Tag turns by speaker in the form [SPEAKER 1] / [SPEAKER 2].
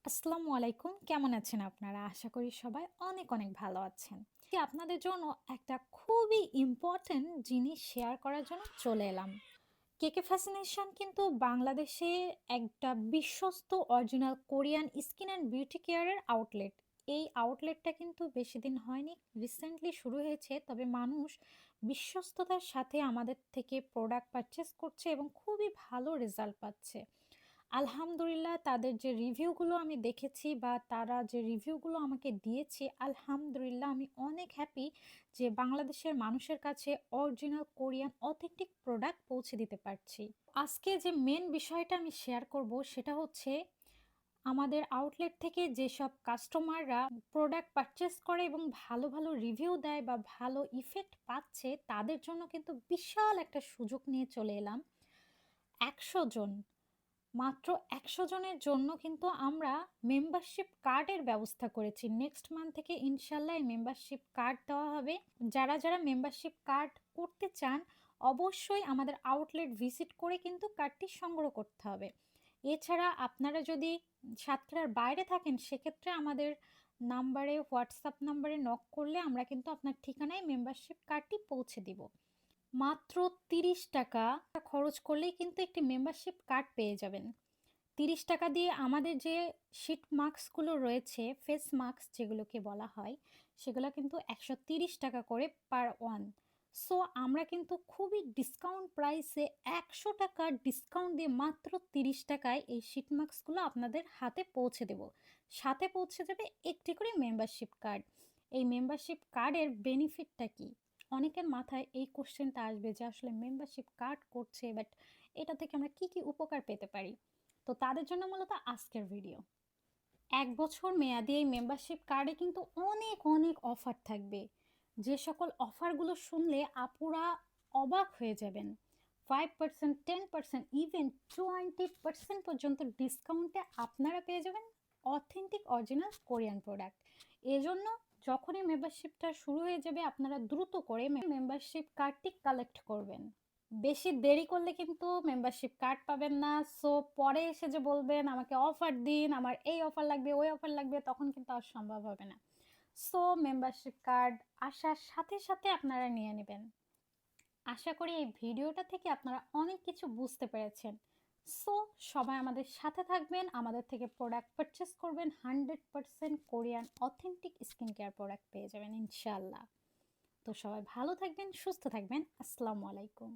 [SPEAKER 1] আসসালামু আলাইকুম। কেমন আছেন আপনারা? আশা করি সবাই অনেক অনেক ভালো আছেন। আপনাদের জন্য একটা খুবই ইম্পর্ট্যান্ট জিনিস শেয়ার করার জন্য চলে এলাম। কেকে ফ্যাশিনেশন কিন্তু বাংলাদেশে একটা বিশ্বস্ত original Korean skin and beauty কেয়ারের আউটলেট। এই আউটলেটটা কিন্তু বেশি দিন হয়নি, রিসেন্টলি শুরু হয়েছে। তবে মানুষ বিশ্বস্ততার সাথে আমাদের থেকে প্রোডাক্ট পারচেস করছে এবং খুবই ভালো রেজাল্ট পাচ্ছে। আলহামদুলিল্লাহ, তাদের যে রিভিউগুলো আমি দেখেছি বা তারা যে রিভিউগুলো আমাকে দিয়েছে, আলহামদুলিল্লাহ আমি অনেক হ্যাপি যে বাংলাদেশের মানুষের কাছে অরিজিনাল কোরিয়ান অথেন্টিক প্রোডাক্ট পৌঁছে দিতে পারছি। আজকে যে মেন বিষয়টা আমি শেয়ার করব সেটা হচ্ছে আমাদের আউটলেট থেকে যেসব কাস্টমাররা প্রোডাক্ট পারচেস করে এবং ভালো ভালো রিভিউ দেয় বা ভালো ইফেক্ট পাচ্ছে, তাদের জন্য কিন্তু বিশাল একটা সুযোগ নিয়ে চলে এলাম। 100 জন, মাত্র 100 জনের জন্য কিন্তু আমরা মেম্বারশিপ কার্ডের ব্যবস্থা করেছি। নেক্সট মান্থ থেকে ইনশাল্লাহ এই মেম্বারশিপ কার্ড দেওয়া হবে। যারা যারা মেম্বারশিপ কার্ড করতে চান অবশ্যই আমাদের আউটলেট ভিজিট করে কিন্তু কার্ডটি সংগ্রহ করতে হবে। এছাড়া আপনারা যদি সাতক্ষীরার বাইরে থাকেন সেক্ষেত্রে আমাদের নাম্বারে, হোয়াটসঅ্যাপ নাম্বারে নক করলে আমরা কিন্তু আপনার ঠিকানায় মেম্বারশিপ কার্ডটি পৌঁছে দিব। মাত্র 30 টাকা খরচ করলেই কিন্তু একটি মেম্বারশিপ কার্ড পেয়ে যাবেন। 30 টাকা দিয়ে আমাদের যে শিট মাস্কগুলো রয়েছে, ফেস মাস্ক যেগুলোকে বলা হয়, সেগুলো কিন্তু 130 টাকা করে পার ওয়ান। সো আমরা কিন্তু খুবই ডিসকাউন্ট প্রাইসে 100 টাকা ডিসকাউন্ট দিয়ে মাত্র 30 টাকায় এই শিট মাস্কগুলো আপনাদের হাতে পৌঁছে দেব। সাথে পৌঁছে যাবে একটি করে মেম্বারশিপ কার্ড। এই মেম্বারশিপ কার্ডের বেনিফিটটা কি? অনেকের মাথায় এই কোশ্চেনটা আসবে যে আসলে মেম্বারশিপ কার্ড করছে, বাট এটা থেকে আমরা কি কি উপকার পেতে পারি। তো তাদের জন্য মূলত আজকের ভিডিও। 1 বছর মেয়াদি এই মেম্বারশিপ কার্ডে কিন্তু অনেক অনেক অফার থাকবে। যে সকল অফারগুলো শুনলে আপুরা অবাক হয়ে যাবেন। 5%, 10%, ইভেন 20% পর্যন্ত ডিসকাউন্টে আপনারা পেয়ে যাবেন অথেন্টিক অরিজিনাল কোরিয়ান প্রোডাক্ট। এজন্য যখনই মেম্বারশিপটা শুরু হয়ে যাবে আপনারা দ্রুত করে মেম্বারশিপ কার্ডটি কালেক্ট করবেন। বেশি দেরি করলে কিন্তু মেম্বারশিপ কার্ড পাবেন না। সো পরে এসে যে বলবেন আমাকে অফার দিন, আমার এই অফার লাগবে, ওই অফার লাগবে, তখন কিন্তু আর সম্ভব হবে না। সো মেম্বারশিপ কার্ড আসার সাথে সাথে আপনারা নিয়ে নেবেন। আশা করি এই ভিডিওটা থেকে আপনারা অনেক কিছু বুঝতে পেরেছেন। সো সবাই আমাদের সাথে থাকবেন, আমাদের থেকে প্রোডাক্ট পারচেস করবেন, 100% Korean authentic skin care product পেয়ে যাবেন ইনশাল্লাহ। তো সবাই ভালো থাকবেন, সুস্থ থাকবেন। আসসালামু আলাইকুম।